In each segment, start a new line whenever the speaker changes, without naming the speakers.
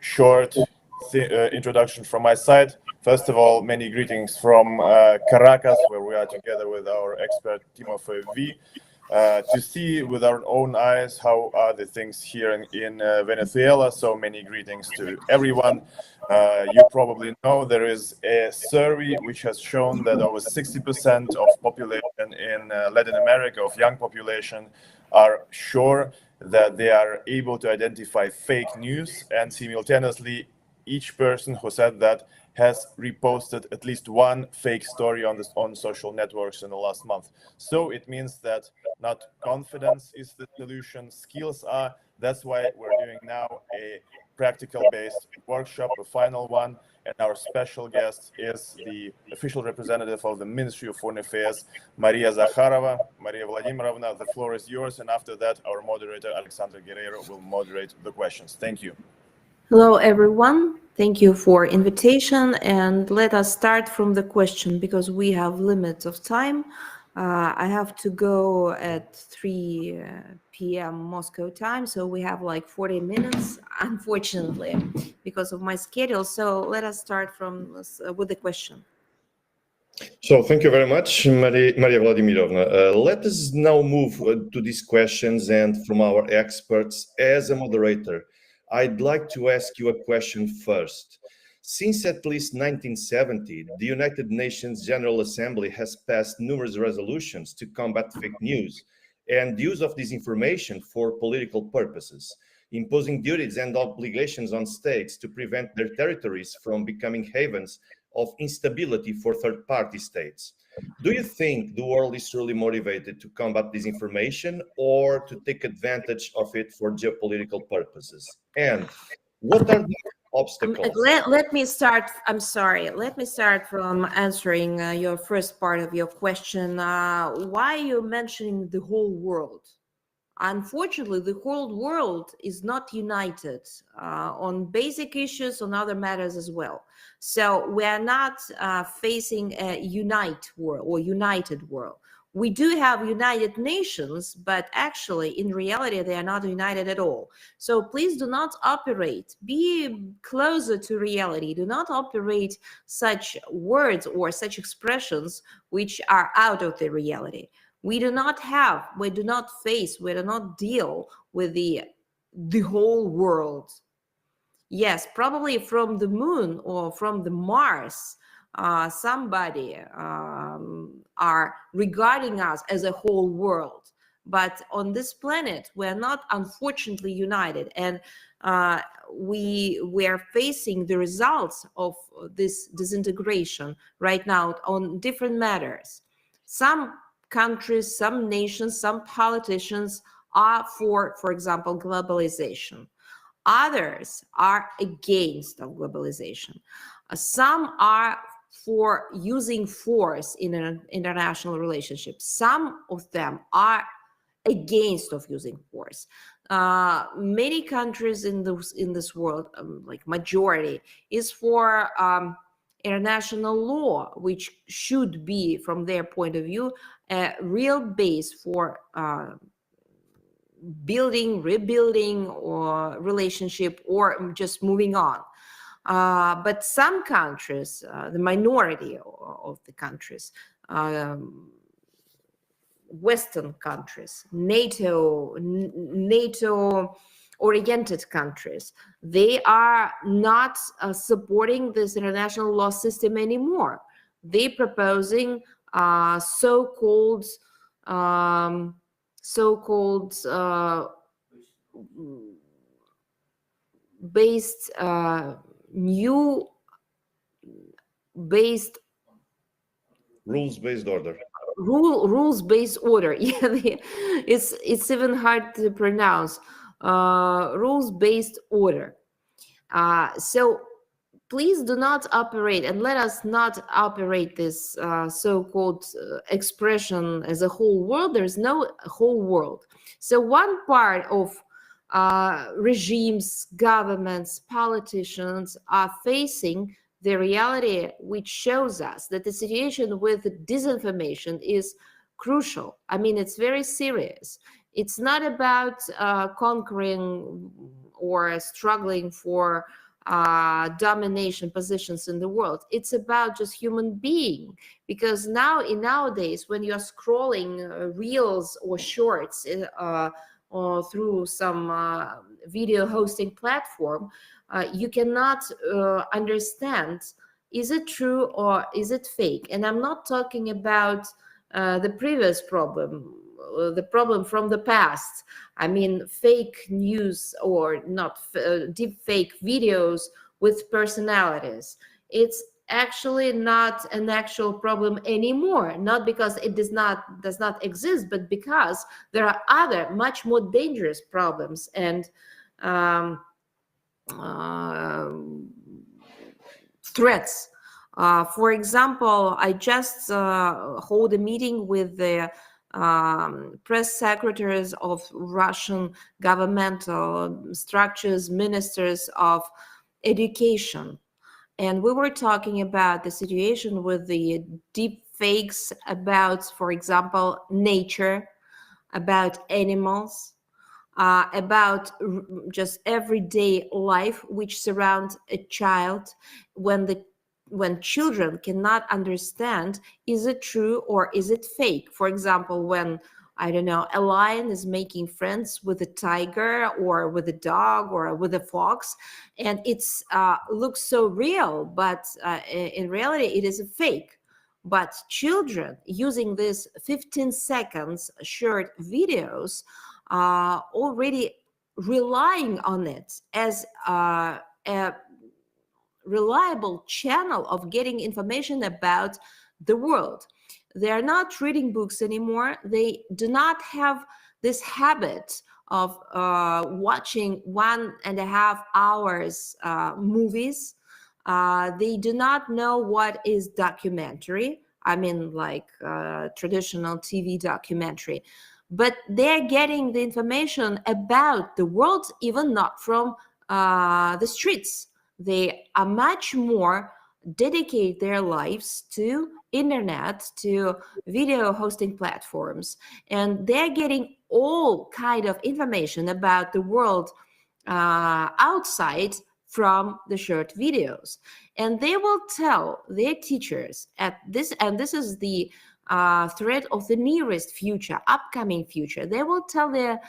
short introduction from my side. First of all, many greetings from Caracas, where we are together with our expert Timofey V. To see with our own eyes how are the things here in Venezuela. So many greetings to everyone. You probably know there is a survey which has shown that over 60% of population in Latin America, of young population, are sure that they are able to identify fake news, and simultaneously each person who said that has reposted at least one fake story on social networks in the last month. So it means that not confidence is the solution, skills are. That's why we're doing now a practical-based workshop, a final one, and our special guest is the official representative of the Ministry of Foreign Affairs, Maria Zakharova. Maria Vladimirovna, the floor is yours, and after that, our moderator, Alexandra Guerrero, will moderate the questions. Thank you.
Hello, everyone. Thank you for invitation, and let us start from the question because we have limits of time. I have to go at 3 p.m. Moscow time, so we have like 40 minutes, unfortunately, because of my schedule. So let us start with the question.
So thank you very much, Maria Vladimirovna. Let us now move to these questions, and from our experts. As a moderator, I'd like to ask you a question first. Since at least 1970, the United Nations General Assembly has passed numerous resolutions to combat fake news and use of disinformation for political purposes, imposing duties and obligations on states to prevent their territories from becoming havens of instability for third-party states. Do you think the world is truly motivated to combat disinformation or to take advantage of it for geopolitical purposes? And what are the obstacles?
Let me start. I'm sorry. Let me start from answering your first part of your question. Why are you mentioning the whole world? Unfortunately, the whole world is not united on basic issues, on other matters as well. So we are not facing a united world. We do have United Nations, but actually, in reality, they are not united at all. So please do not operate. Be closer to reality. Do not operate such words or such expressions which are out of the reality. We do not deal with the whole world. Yes, probably from the moon or from the Mars, somebody are regarding us as a whole world. But on this planet, we're not, unfortunately, united. And we are facing the results of this disintegration right now on different matters. Some countries, some nations, some politicians are for example, globalization. Others are against globalization. Some are for using force in an international relationship. Some of them are against of using force. Many countries in this world, like majority, is for international law, which should be, from their point of view, a real base for rebuilding or relationship or just moving on. But some countries, the minority of the countries, Western countries, NATO-oriented countries, they are not supporting this international law system anymore. They're proposing so-called
rules-based order.
Rules-based order. Yeah, it's even hard to pronounce. Rules-based order. So please do not operate, and let us not operate this so-called expression as a whole world. There's no whole world. So one part of regimes, governments, politicians are facing the reality which shows us that the situation with disinformation is crucial. I mean, it's very serious. It's not about conquering or struggling for domination positions in the world. It's about just human being, because nowadays when you're scrolling reels or shorts or through some video hosting platform, you cannot understand, is it true or is it fake? And I'm not talking about the previous problem, the problem from the past. I mean, fake news or not, deep fake videos with personalities. It's actually not an actual problem anymore, not because it does not exist, but because there are other much more dangerous problems and threats. For example, I just hold a meeting with the press secretaries of Russian governmental structures, ministers of education. And we were talking about the situation with the deep fakes about, for example, nature, about animals, about just everyday life which surrounds a child, when children cannot understand, is it true or is it fake? For example, when, I don't know, a lion is making friends with a tiger or with a dog or with a fox, and it's looks so real, but in reality it is a fake. But children using these 15 seconds short videos already relying on it as a reliable channel of getting information about the world. They are not reading books anymore. They do not have this habit of watching 1.5 hours movies. They do not know what is documentary. I mean, like traditional TV documentary. But they're getting the information about the world, even not from the streets. They are much more dedicate their lives to internet, to video hosting platforms, and they're getting all kind of information about the world outside from the short videos. And they will tell their teachers at this, and this is the threat of the nearest future, upcoming future. They will tell their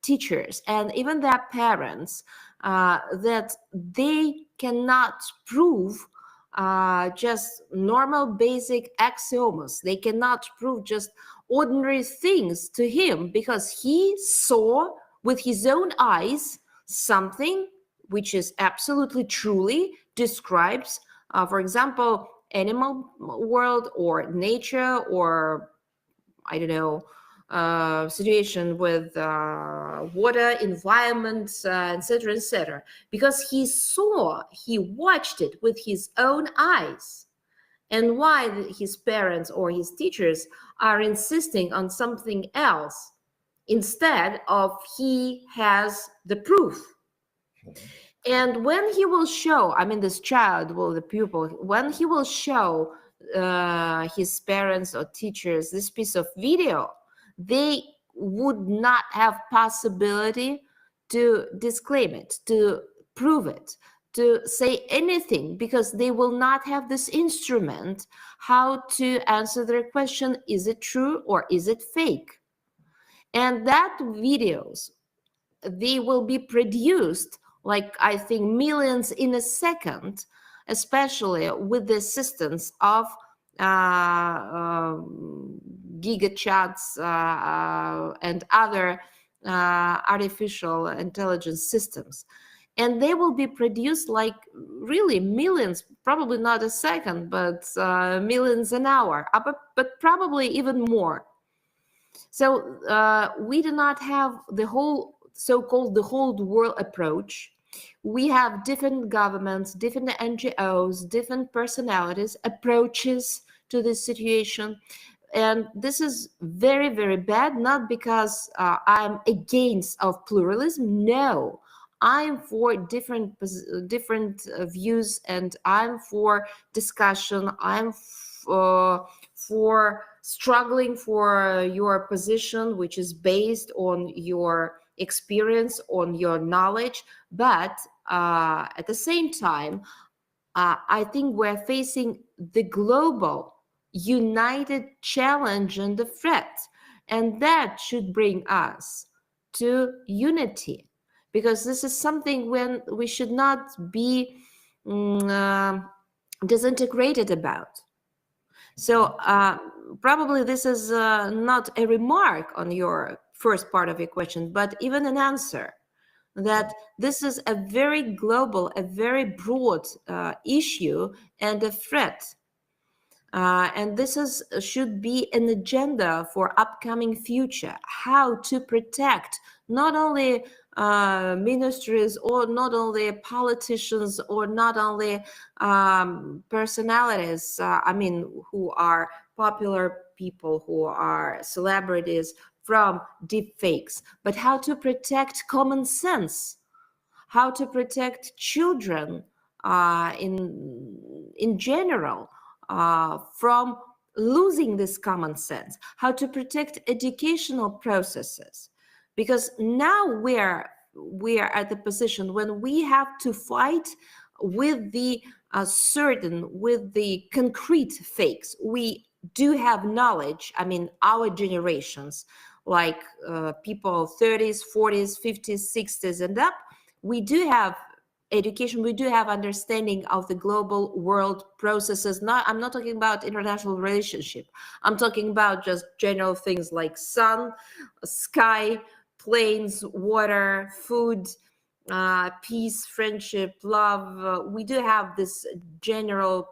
teachers and even their parents that they cannot prove just normal basic axioms. They cannot prove just ordinary things to him because he saw with his own eyes something which is absolutely truly describes, for example, animal world or nature, or I don't know, situation with water, environment, etc., etc. Because he watched it with his own eyes. And why his parents or his teachers are insisting on something else instead of he has the proof. And when he will show, I mean, this child, the pupil, when he will show his parents or teachers this piece of video, they would not have possibility to disclaim it, to prove it, to say anything, because they will not have this instrument how to answer their question, is it true or is it fake? And that videos, they will be produced like, I think, millions in a second, especially with the assistance of gigachats and other artificial intelligence systems. And they will be produced like really millions, probably not a second, but millions an hour, but probably even more. So we do not have the whole so-called the whole world approach. We have different governments, different NGOs, different personalities, approaches to this situation. And this is very, very bad, not because I'm against of pluralism. No, I'm for different views, and I'm for discussion. I'm for struggling for your position, which is based on your experience, on your knowledge. But at the same time, I think we're facing the global united challenge and the threat, and that should bring us to unity, because this is something when we should not be disintegrated about. So probably this is not a remark on your first part of your question, but even an answer, that this is a very global, a very broad issue and a threat. And this should be an agenda for upcoming future, how to protect not only ministries or not only politicians or not only personalities, who are popular people, who are celebrities, from deep fakes, but how to protect common sense, how to protect children in general from losing this common sense, how to protect educational processes, because now we are at the position when we have to fight with the with the concrete fakes. We do have knowledge. I mean, our generations, like people 30s, 40s, 50s, 60s and up, we do have education, we do have understanding of the global world processes. I'm not talking about international relationship. I'm talking about just general things like sun, sky, planes, water, food, peace, friendship, love. We do have this general,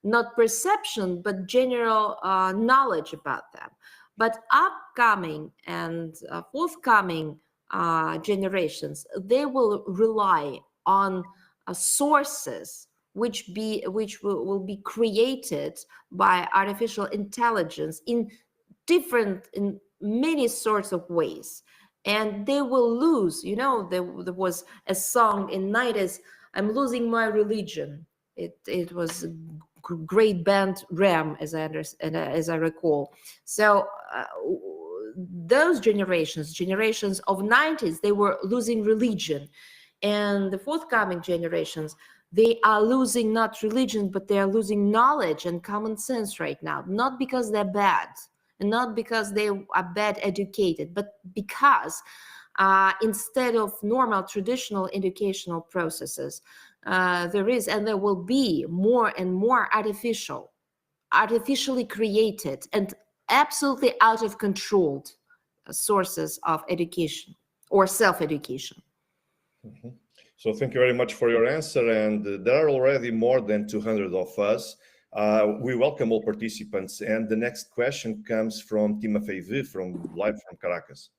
not perception, but general knowledge about them. But upcoming and forthcoming generations, they will rely on sources which will be created by artificial intelligence in many sorts of ways, and they will lose. There was a song in 90s, "I'm losing my religion." It was a great band Ram, as I recall. So those generations of 90s, they were losing religion, and the forthcoming generations, they are losing not religion, but they are losing knowledge and common sense right now, not because they're bad and not because they are bad educated, but because instead of normal traditional educational processes, there will be more and more artificially created and absolutely out of control sources of education or self-education.
Mm-hmm. So thank you very much for your answer. And there are already more than 200 of us. We welcome all participants. And the next question comes from Timofey V live from Caracas.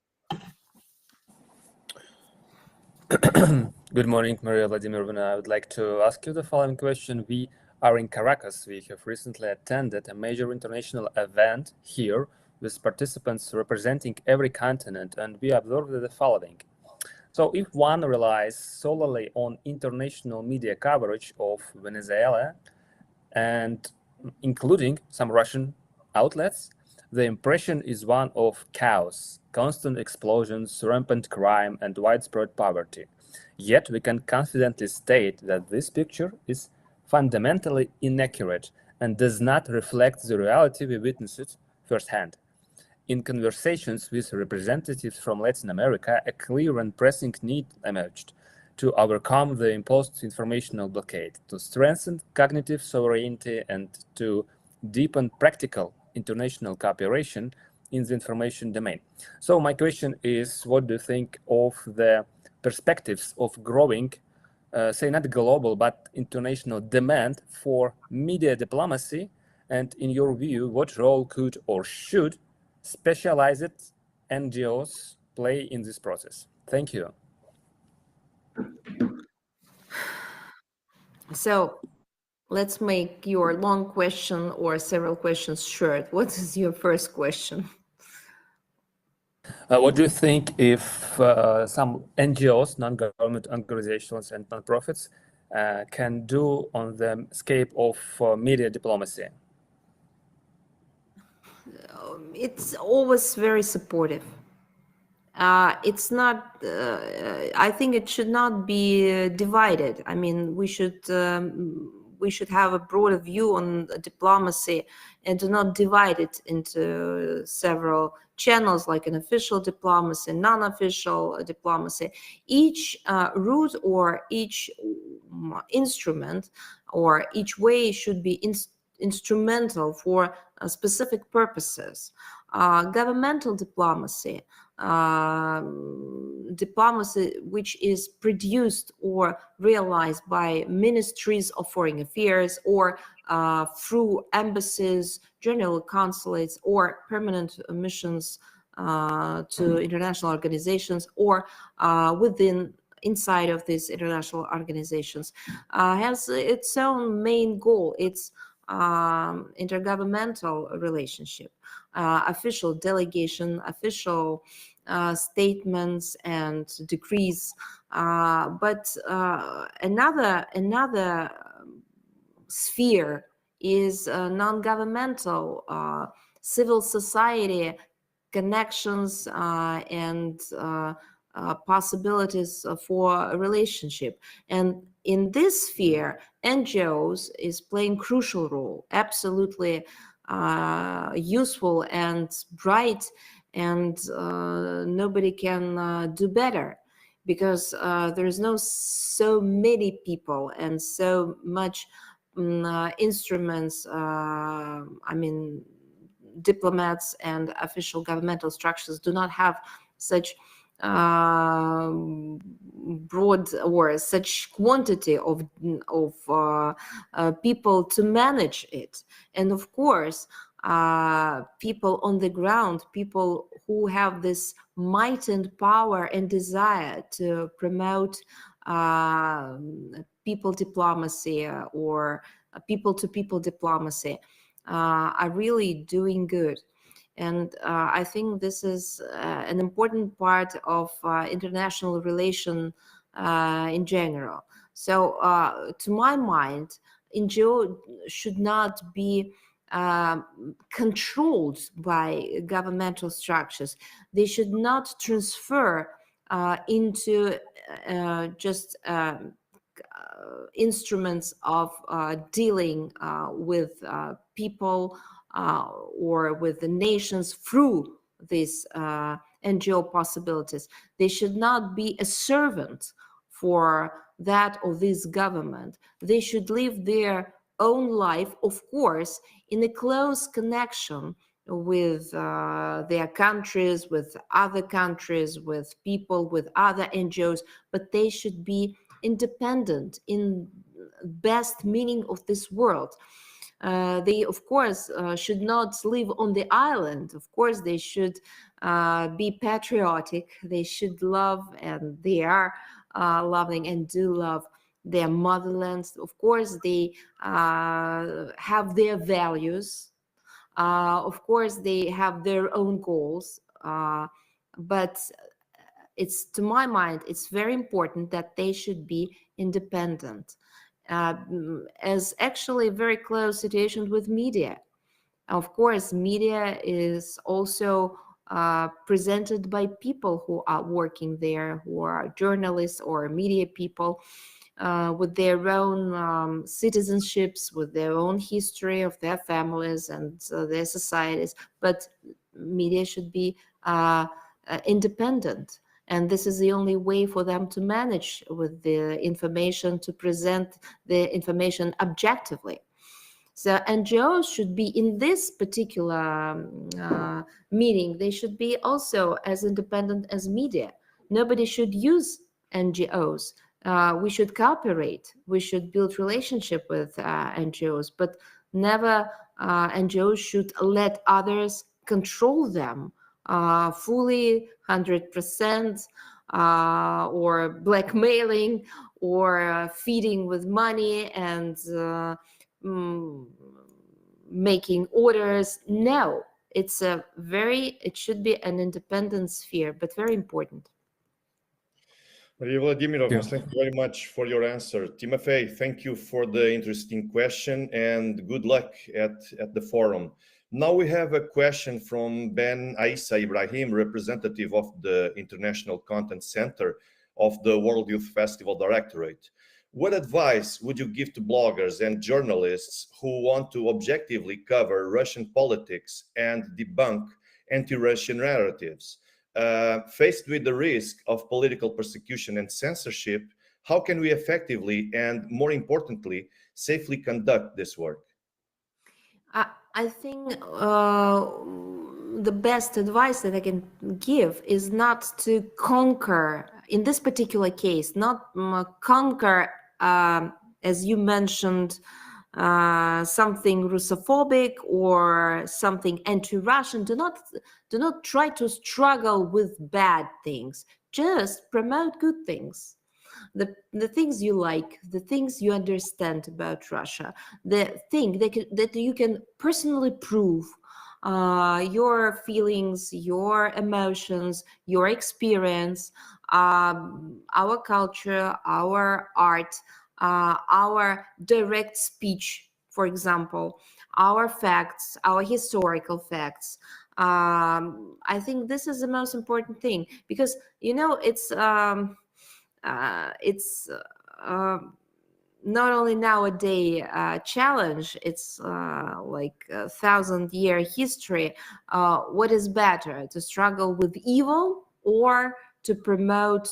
Good morning, Maria Vladimirovna. I would like to ask you the following question. We are in Caracas. We have recently attended a major international event here with participants representing every continent, and we observed the following. So if one relies solely on international media coverage of Venezuela, and including some Russian outlets, the impression is one of chaos, constant explosions, rampant crime, and widespread poverty. Yet we can confidently state that this picture is fundamentally inaccurate and does not reflect the reality we witnessed firsthand. In conversations with representatives from Latin America, a clear and pressing need emerged to overcome the imposed informational blockade, to strengthen cognitive sovereignty, and to deepen practical international cooperation in the information domain. So my question is, what do you think of the perspectives of growing, say not global, but international demand for media diplomacy? And in your view, what role could or should specialized NGOs play in this process? Thank you.
So let's make your long question or several questions short. What is your first question?
What do you think if some NGOs, non-government organizations and non-profits can do on the scape of media diplomacy?
It's always very supportive. it's not, I think it should not be divided. I mean, we should have a broader view on diplomacy and to not divide it into several channels, like an official diplomacy, non-official diplomacy. Each route or each instrument or each way should be instrumental for specific purposes. Governmental diplomacy, diplomacy which is produced or realized by ministries of foreign affairs or through embassies, general consulates, or permanent missions to international organizations, or inside of these international organizations, has its own main goal. It's intergovernmental relationship, official delegation, official statements and decrees. But another sphere is non-governmental, civil society connections and possibilities for a relationship. And in this sphere, NGOs is playing crucial role, absolutely useful and bright, and nobody can do better, because there is no so many people and so much instruments. I mean, diplomats and official governmental structures do not have such broad or such quantity of people to manage it. And of course, people on the ground, people who have this might and power and desire to promote people diplomacy or people-to-people diplomacy, are really doing good. And I think this is an important part of international relation in general. So to my mind, NGO should not be controlled by governmental structures. They should not transfer into just instruments of dealing with people or with the nations through these NGO possibilities. They should not be a servant for that or this government. They should live their own life, of course, in a close connection with their countries, with other countries, with people, with other NGOs, but they should be independent in best meaning of this word. They, of course, should not live on the island. Of course, they should be patriotic. They should love, and they are loving and do love their motherland. Of course, they have their values. Of course, they have their own goals. But it's, to my mind, it's very important that they should be independent. As actually a very close situation with media. Of course, media is also presented by people who are working there, who are journalists or media people, with their own citizenships, with their own history of their families and their societies. But media should be independent. And this is the only way for them to manage with the information, to present the information objectively. So NGOs should be, in this particular meaning, they should be also as independent as media. Nobody should use NGOs. We should cooperate. We should build relationship with NGOs, but never NGOs should let others control them fully, 100%, or blackmailing, or feeding with money and making orders. No, it should be an independent sphere, but very important.
Maria Vladimirovna, thank you very much for your answer. Timofey, thank you for the interesting question and good luck at the forum. Now we have a question from Ben Aissa Ibrahim, representative of the International Content Center of the World Youth Festival Directorate. What advice would you give to bloggers and journalists who want to objectively cover Russian politics and debunk anti-Russian narratives? Faced with the risk of political persecution and censorship, how can we effectively and, more importantly, safely conduct this work?
I think the best advice that I can give is not to conquer, in this particular case, not conquer, as you mentioned, something Russophobic or something anti-Russian. Do not try to struggle with bad things. Just promote good things. The things you like, the things you understand about Russia, the thing that you can personally prove, your feelings, your emotions, your experience, our culture, our art, our direct speech, for example, our facts, our historical facts. I think this is the most important thing, because, you know, it's not only nowadays challenge, it's like a 1,000-year history. What is better, to struggle with evil or to promote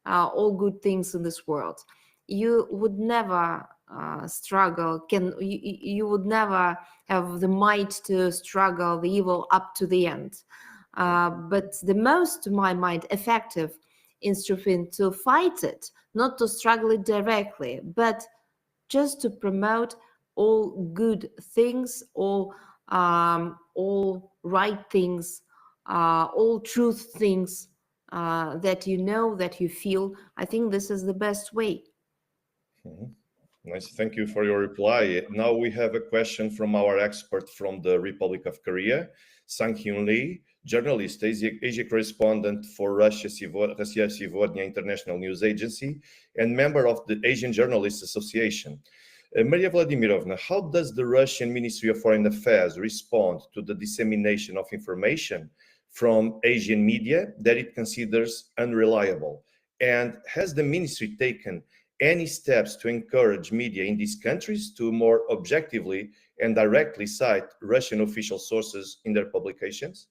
all good things in this world? You would never struggle, you would never have the might to struggle the evil up to the end. But the most, to my mind, effective instrument to fight it, not to struggle it directly, but just to promote all good things, all right things, all truth things that you know, that you feel. I think this is the best way.
Nice, thank you for your reply. Now we have a question from our expert from the Republic of Korea, Sang-Hyun Lee, journalist, Asia correspondent for Russia Сегодня International News Agency, and member of the Asian Journalists Association. Maria Vladimirovna, how does the Russian Ministry of Foreign Affairs respond to the dissemination of information from Asian media that it considers unreliable? And has the ministry taken any steps to encourage media in these countries to more objectively and directly cite Russian official sources in their publications?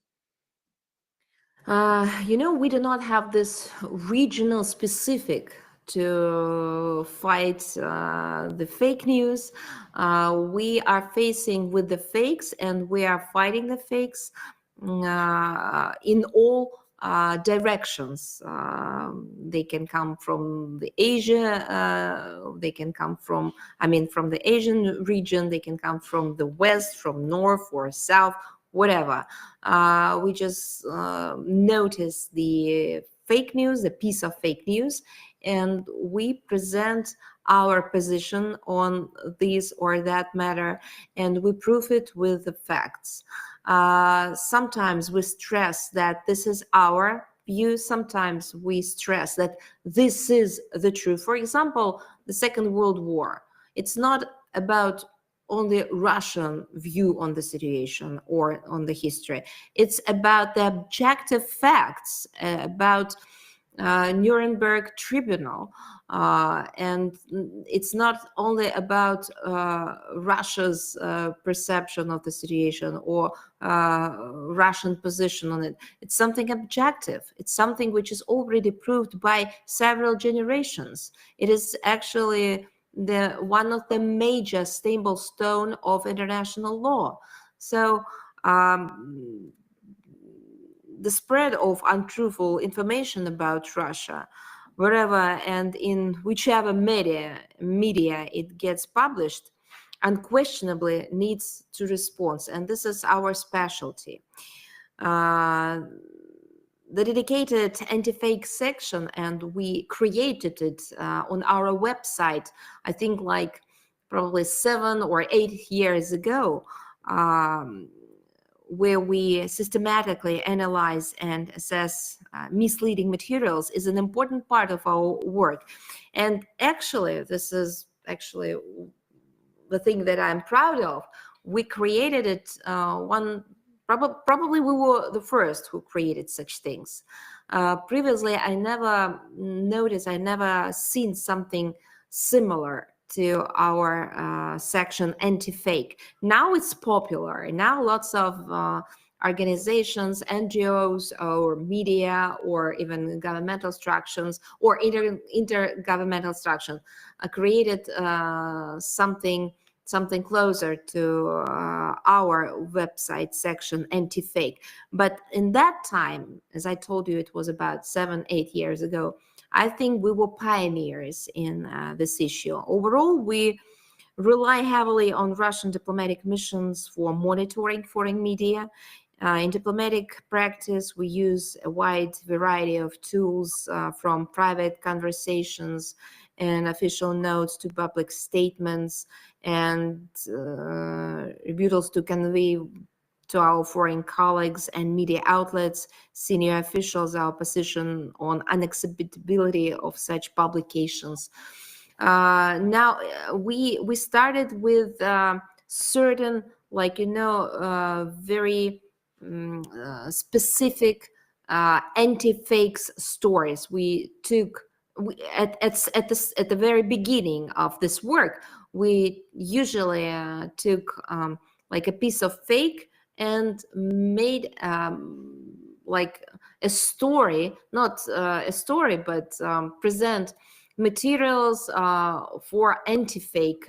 You know, we do not have this regional specific to fight the fake news. We are facing with the fakes, and we are fighting the fakes in all directions. They can come from the Asia, they can come from, from the Asian region, they can come from the West, from North or South, whatever. We just notice the fake news, the piece of fake news, and we present our position on this or that matter, and we prove it with the facts. Sometimes we stress that this is our view. Sometimes we stress that this is the truth. For example, the Second World War. It's not about only Russian view on the situation or on the history. It's about the objective facts, about Nuremberg Tribunal, and it's not only about Russia's perception of the situation or Russian position on it. It's something objective. It's something which is already proved by several generations. It is actually one of the major stable stone of international law. So the spread of untruthful information about Russia, wherever and in whichever media it gets published, unquestionably needs to respond, and this is our specialty. The dedicated anti-fake section, and we created it on our website, I think like probably 7 or 8 years ago, where we systematically analyze and assess misleading materials, is an important part of our work. And actually, this is actually the thing that I'm proud of. we created it. Probably we were the first who created such things. Previously, I never noticed, I never seen something similar to our section anti-fake. Now it's popular. Now lots of organizations, NGOs, or media, or even governmental structures, or intergovernmental structures created something closer to our website section anti-fake. But in that time, as I told you, it was about 7-8 years ago, I think we were pioneers in this issue. Overall, we rely heavily on Russian diplomatic missions for monitoring foreign media. In diplomatic practice, we use a wide variety of tools, from private conversations and official notes to public statements and rebuttals to convey to our foreign colleagues and media outlets, senior officials, our position on unacceptability of such publications. Now, we started with certain, very specific anti-fake stories. At the very beginning of this work, we usually took like a piece of fake and made like a story, not a story, but present materials for anti-fake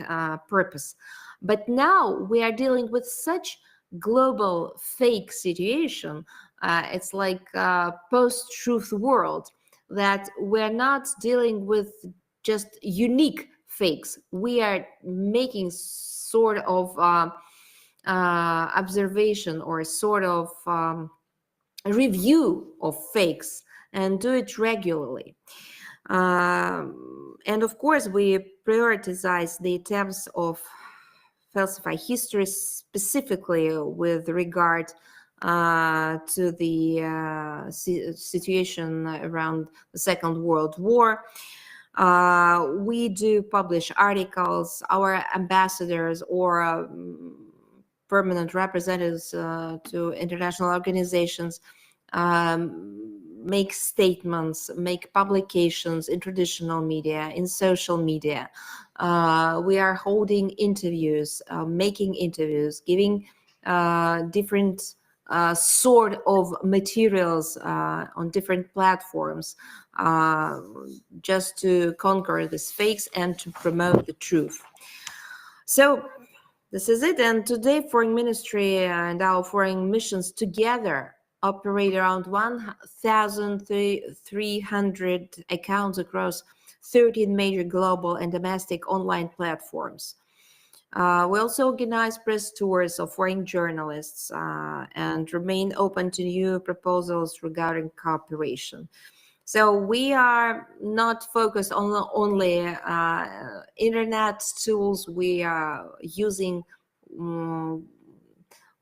purpose. But now we are dealing with such global fake situation. It's like a post-truth world, that we're not dealing with just unique fakes. We are making sort of observation or sort of review of fakes, and do it regularly. And of course, we prioritize the attempts of falsify history, specifically with regard to the situation around the Second World War. We do publish articles. Our ambassadors or permanent representatives to international organizations make statements, make publications in traditional media, in social media. We are holding interviews, making interviews, giving different sort of materials on different platforms, just to conquer these fakes and to promote the truth. So this is it. And today, Foreign Ministry and our foreign missions together operate around 1,300 accounts across 13 major global and domestic online platforms. We also organize press tours of foreign journalists and remain open to new proposals regarding cooperation. So we are not focused on only internet tools. We are using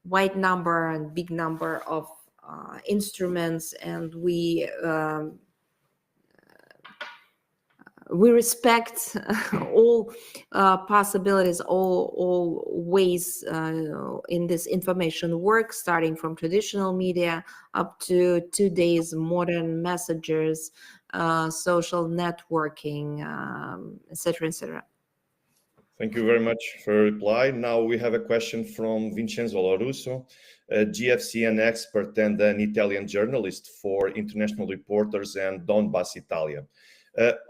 wide number and big number of instruments, and we respect all possibilities, all ways in this information work, starting from traditional media up to today's modern messengers, social networking, etc., etc.
Thank you very much for your reply. Now we have a question from Vincenzo Lorusso, a GFCN expert and an Italian journalist for International Reporters and Donbass Italia.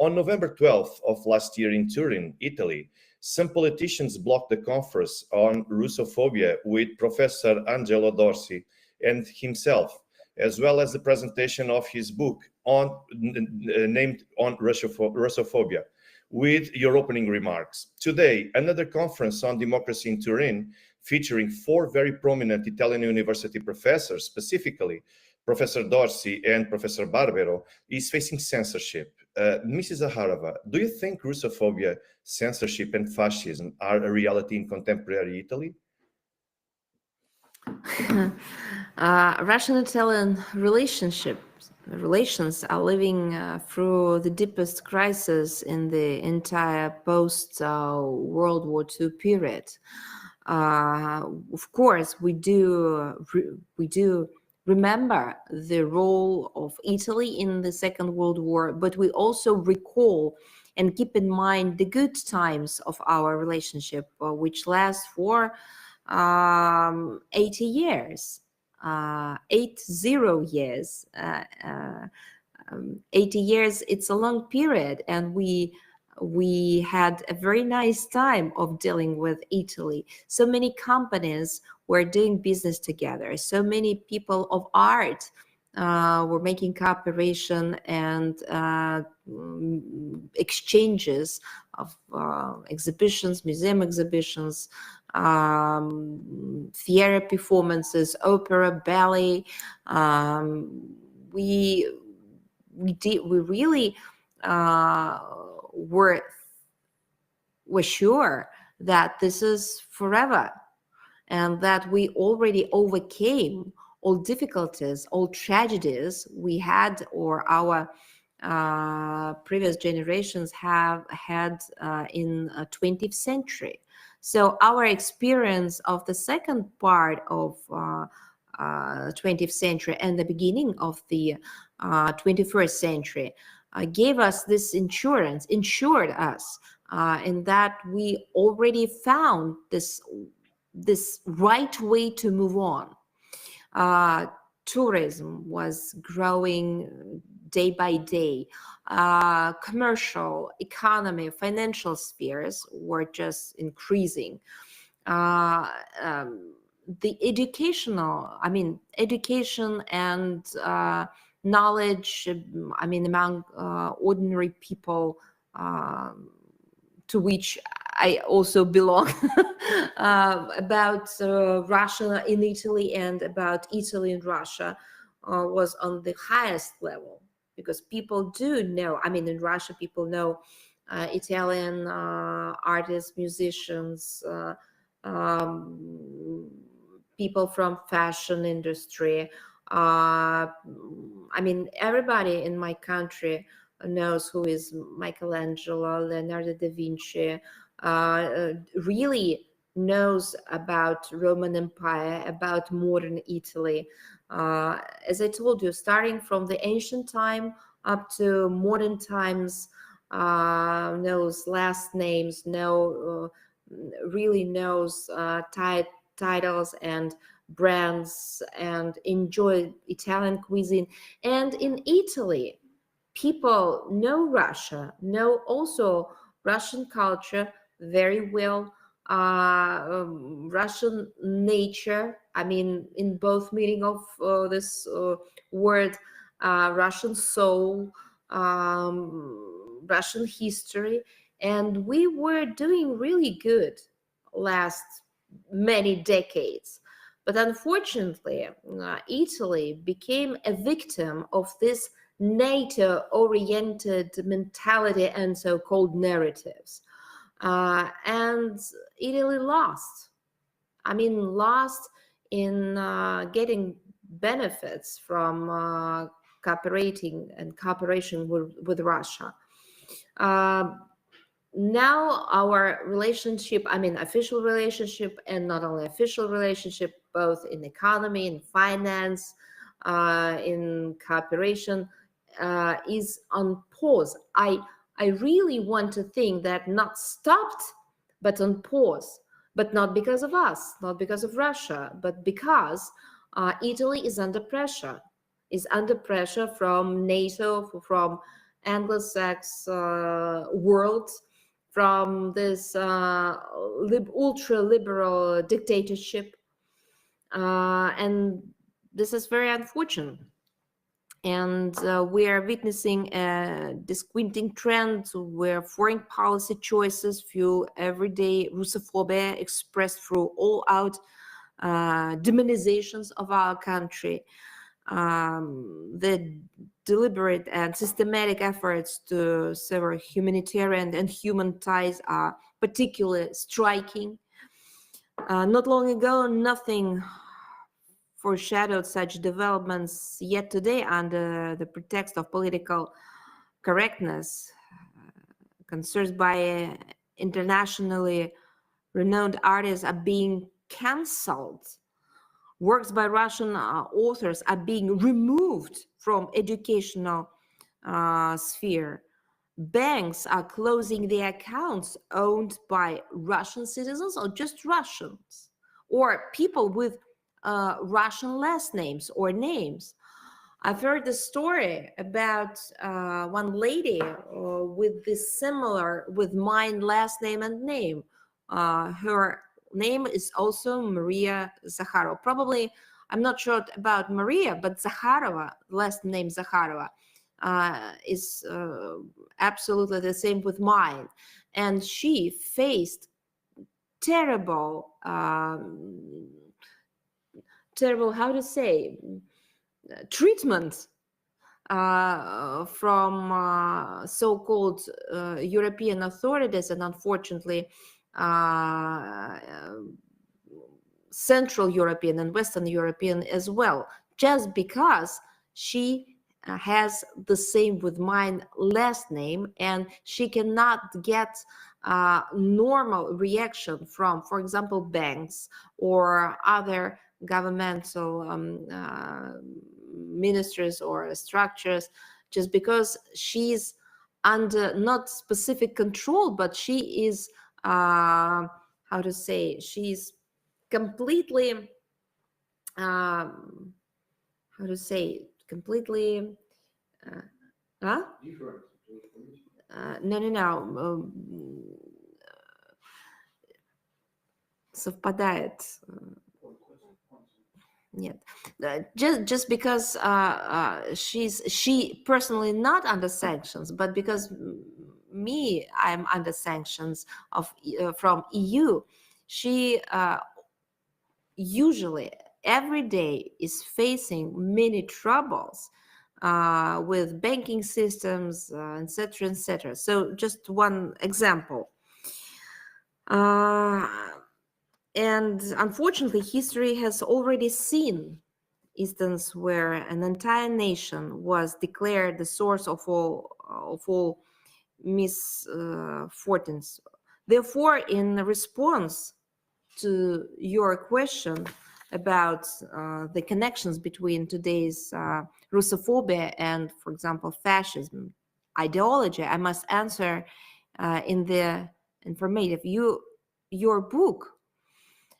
On November 12th of last year in Turin, Italy, some politicians blocked the conference on Russophobia with Professor Angelo Dorsi and himself, as well as the presentation of his book named on Russophobia, with your opening remarks. Today, another conference on democracy in Turin, featuring 4 very prominent Italian university professors, specifically Professor Dorsi and Professor Barbero, is facing censorship. Mrs. Zakharova, do you think Russophobia, censorship, and fascism are a reality in contemporary Italy?
Russian-Italian relations are living through the deepest crisis in the entire post-World War II period. Of course, we do remember the role of Italy in the Second World War, but we also recall and keep in mind the good times of our relationship, which lasts for 80 years, 80 years. 80 years, it's a long period, and we had a very nice time of dealing with Italy. So many companies were doing business together. So many people of art were making cooperation and exchanges of exhibitions, museum exhibitions, theater performances, opera, ballet. We really were sure that this is forever, and that we already overcame all difficulties, all tragedies we had, or our previous generations have had in 20th century. So our experience of the second part of 20th century and the beginning of the 21st century gave us this insurance, insured us in that we already found this right way to move on. Tourism was growing day by day. Commercial, economy, financial spheres were just increasing. The education and knowledge, among ordinary people, to which I also belong, about Russia in Italy and about Italy in Russia was on the highest level, because people do know, in Russia, people know Italian artists, musicians, people from fashion industry. Everybody in my country knows who is Michelangelo, Leonardo da Vinci, really knows about Roman Empire, about modern Italy. As I told you, starting from the ancient time up to modern times, knows last names, really knows titles and brands, and enjoy Italian cuisine. And in Italy, people know Russia, know also Russian culture very well, Russian nature, in both meaning of this word, Russian soul, Russian history. And we were doing really good last many decades. But unfortunately, Italy became a victim of this NATO-oriented mentality and so-called narratives. And Italy lost. Lost in getting benefits from cooperation with Russia. Now our relationship, official relationship, and not only official relationship, both in economy, in finance, in cooperation, is on pause. I really want to think that not stopped, but on pause. But not because of us, not because of Russia, but because Italy is under pressure. Is under pressure from NATO, from Anglo-Saxon world, from this ultra-liberal dictatorship. And this is very unfortunate. And we are witnessing a disquieting trend where foreign policy choices fuel everyday Russophobia expressed through all-out demonizations of our country. The deliberate and systematic efforts to sever humanitarian and human ties are particularly striking. Not long ago, nothing foreshadowed such developments, yet today, under the pretext of political correctness, concerns by internationally renowned artists are being cancelled. Works by Russian authors are being removed from educational sphere. Banks are closing their accounts owned by Russian citizens or just Russians, or people with Russian last names or names. I've heard the story about one lady with this similar, with mine last name and name. Her name is also Maria Zakharova. Probably, I'm not sure about Maria, but Zakharova, last name Zakharova, is absolutely the same with mine. And she faced terrible, terrible, how to say, treatment from so-called European authorities, and unfortunately Central European and Western European as well, just because she has the same with mine last name, and she cannot get normal reaction from, for example, banks or other governmental ministries or structures, just because she's under not specific control, but she is how to say, she's completely how to say, completely huh? No, совпадает. Нет. Just because she personally not under sanctions, but because me, I'm under sanctions of from EU. She usually every day is facing many troubles with banking systems, etc., etc. So just one example. And unfortunately, history has already seen instance where an entire nation was declared the source of all misfortunes. Therefore, in response to your question about the connections between today's Russophobia and, for example, fascism ideology, I must answer in the informative. Your book,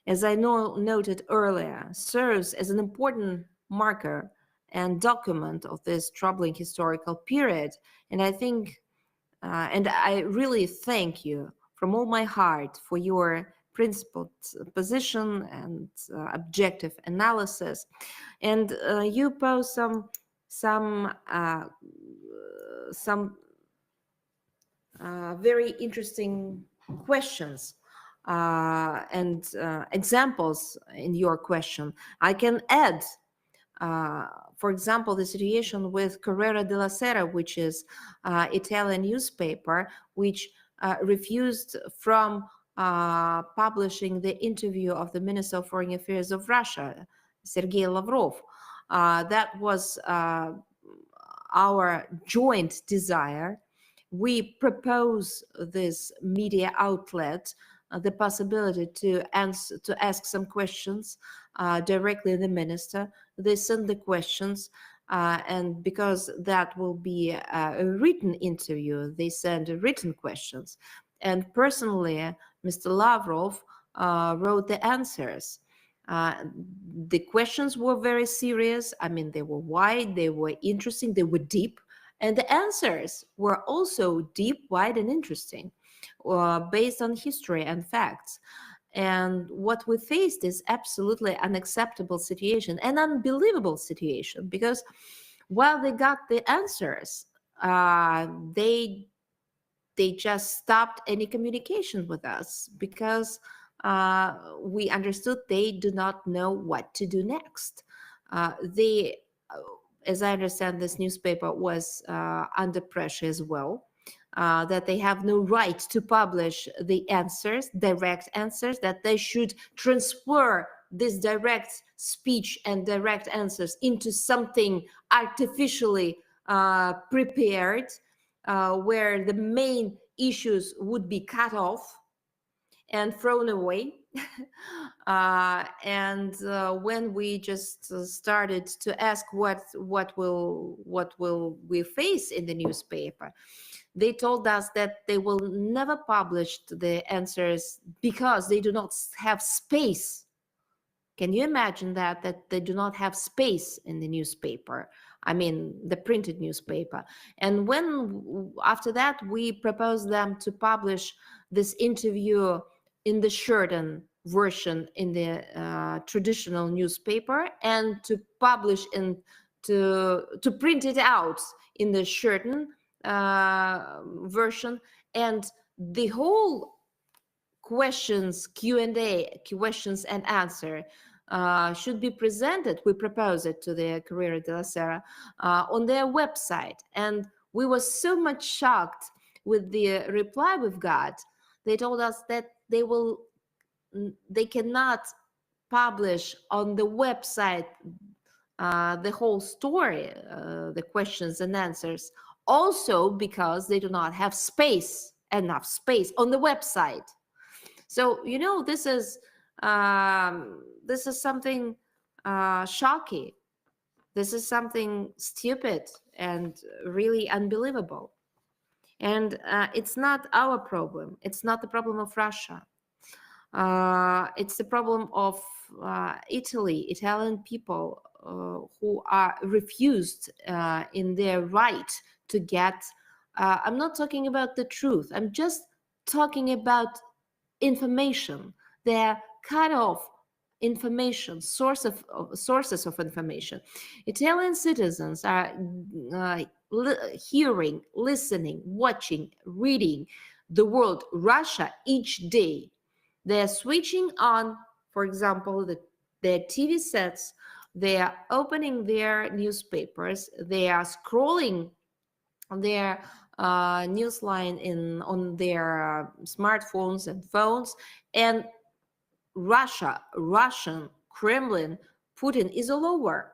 as I noted earlier, serves as an important marker and document of this troubling historical period. And I think, and I really thank you from all my heart for your principled position and objective analysis. And you pose some very interesting questions and examples in your question. I can add, for example, the situation with Corriere della Sera, which is Italian newspaper, which refused from publishing the interview of the Minister of Foreign Affairs of Russia, Sergei Lavrov. That was our joint desire. We propose this media outlet the possibility to ask some questions directly the minister. They send the questions, and because that will be a written interview, they send written questions. And personally, Mr. Lavrov wrote the answers. The questions were very serious. I mean, they were wide, they were interesting, they were deep. And the answers were also deep, wide, and interesting, based on history and facts. And what we faced is absolutely unacceptable situation, an unbelievable situation, because while they got the answers, they just stopped any communication with us, because we understood they do not know what to do next. They, as I understand, this newspaper was under pressure as well, that they have no right to publish the answers, direct answers, that they should transfer this direct speech and direct answers into something artificially prepared, where the main issues would be cut off. and thrown away. And when we just started to ask what will we face in the newspaper, they told us that they will never publish the answers because they do not have space. Can you imagine that they do not have space in the newspaper? I mean, the printed newspaper. And when after that we proposed them to publish this interview in the shortened version in the traditional newspaper, and to publish and to print it out in the shortened version, and the whole Q&A, questions and answer, should be presented. We propose it to the Corriere della Sera on their website, and we were so much shocked with the reply we've got. They told us that they cannot publish on the website the whole story, the questions and answers, also because they do not have enough space on the website. So, you know, this is something shocking. This is something stupid and really unbelievable. And it's not our problem. It's not the problem of Russia. It's the problem of Italian people who are refused in their right to get. I'm not talking about the truth. I'm just talking about information. They're cut off information, sources of information. Italian citizens are hearing, listening, watching, reading the word Russia each day. They're switching on, for example, their TV sets. They are opening their newspapers. They are scrolling their newsline on their smartphones and phones, and Russian, Kremlin, Putin is all over.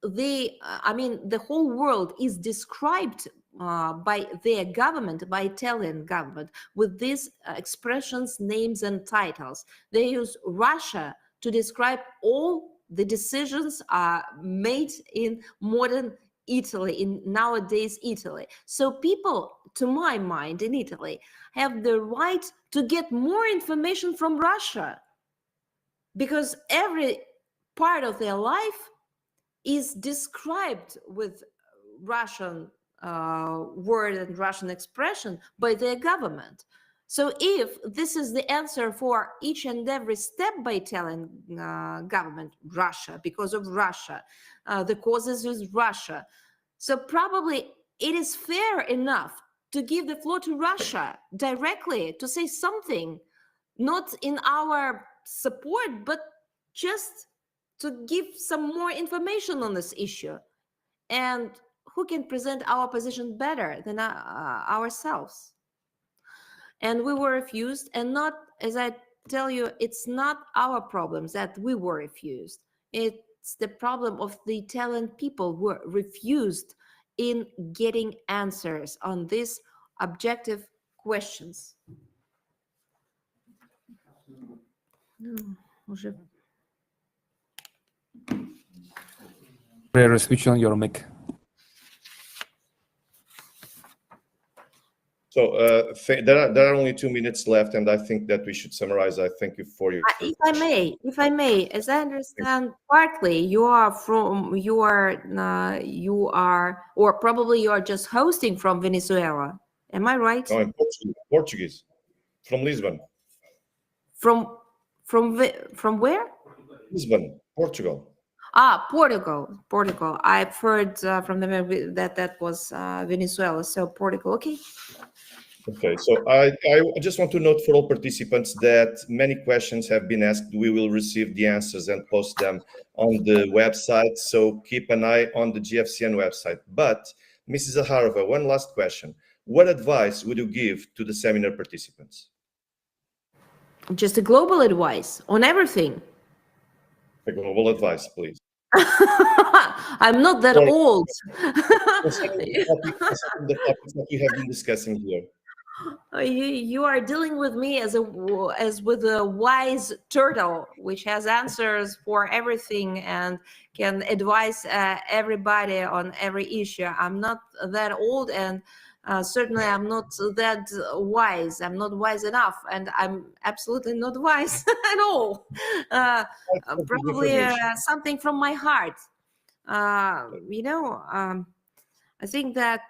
The whole world is described by their government, by Italian government, with these expressions, names, and titles. They use Russia to describe all the decisions made in modern Italy, in nowadays Italy. So people, to my mind, in Italy, have the right to get more information from Russia, because every part of their life is described with Russian word and Russian expression by their government. So if this is the answer for each and every step by Italian government, Russia, because of Russia, the causes is Russia. So probably it is fair enough to give the floor to Russia directly, to say something, not in our support, but just to give some more information on this issue. And who can present our position better than ourselves? And we were refused, and not, as I tell you, it's not our problems that we were refused. It's the problem of the Italian people who were refused in getting answers on these objective questions.
Switch on your mic.
So there are only 2 minutes left, and I think that we should summarize. I thank you for your.
If I may, as I understand, partly you are, or probably you are just hosting from Venezuela. Am I right?
No, I'm Portuguese, from Lisbon.
From where?
Lisbon, Portugal.
Portugal. I've heard from them that was Venezuela. So Portugal. Okay.
Okay, so I just want to note for all participants that many questions have been asked. We will receive the answers and post them on the website, so keep an eye on the GFCN website. But Mrs. Zakharova, one last question. What advice would you give to the seminar participants?
Just a global advice on everything.
A global advice, please.
I'm not that old.
The topics that we have been discussing here.
You are dealing with me as with a wise turtle, which has answers for everything and can advise everybody on every issue. I'm not that old, and certainly I'm not that wise. I'm not wise enough, and I'm absolutely not wise at all. Probably something from my heart. You know. I think that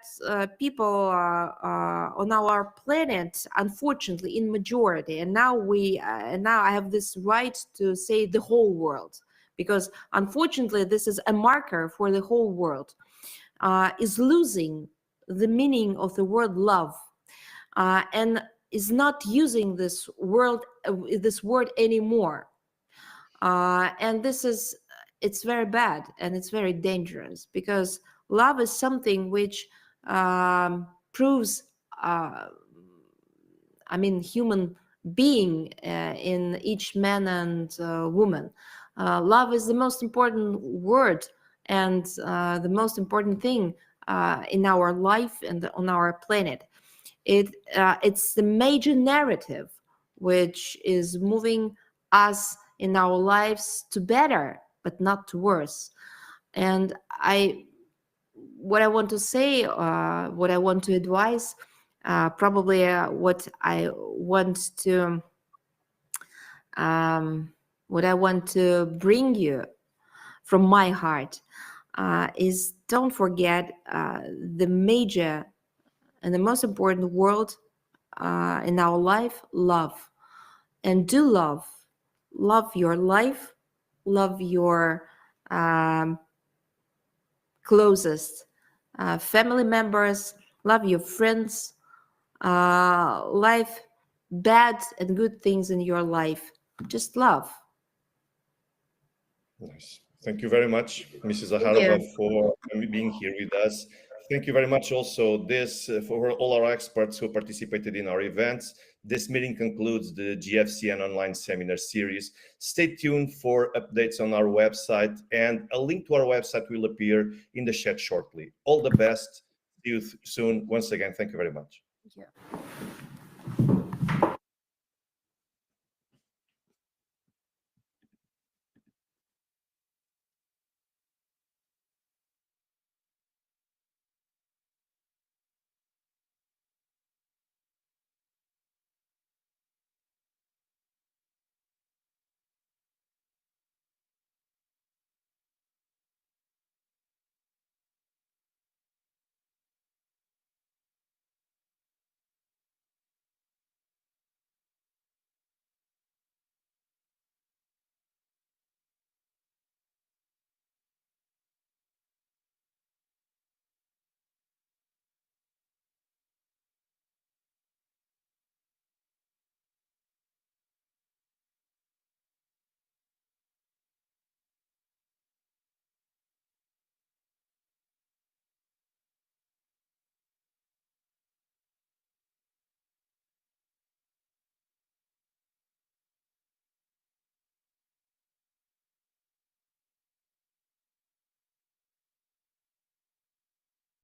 people on our planet, unfortunately, in majority, and now I have this right to say the whole world, because unfortunately, this is a marker for the whole world, is losing the meaning of the word love, and is not using this word anymore. And it's very bad, and it's very dangerous, because love is something which proves, human being in each man and woman. Love is the most important word and the most important thing in our life and on our planet. It's the major narrative which is moving us in our lives to better, but not to worse. And what I want to say, what I want to advise, probably what I want to bring you from my heart is, don't forget the major and the most important word in our life: love. And do love. Love your life. Love your closest family members. Love your friends. Life, bad and good things in your life. Just love.
Nice. Thank you very much, Mrs. Zakharova, for being here with us. Thank you very much also for all our experts who participated in our events. This meeting concludes the GFCN online seminar series. Stay tuned for updates on our website, and a link to our website will appear in the chat shortly. All the best. See you soon. Once again, thank you very much.
Yeah.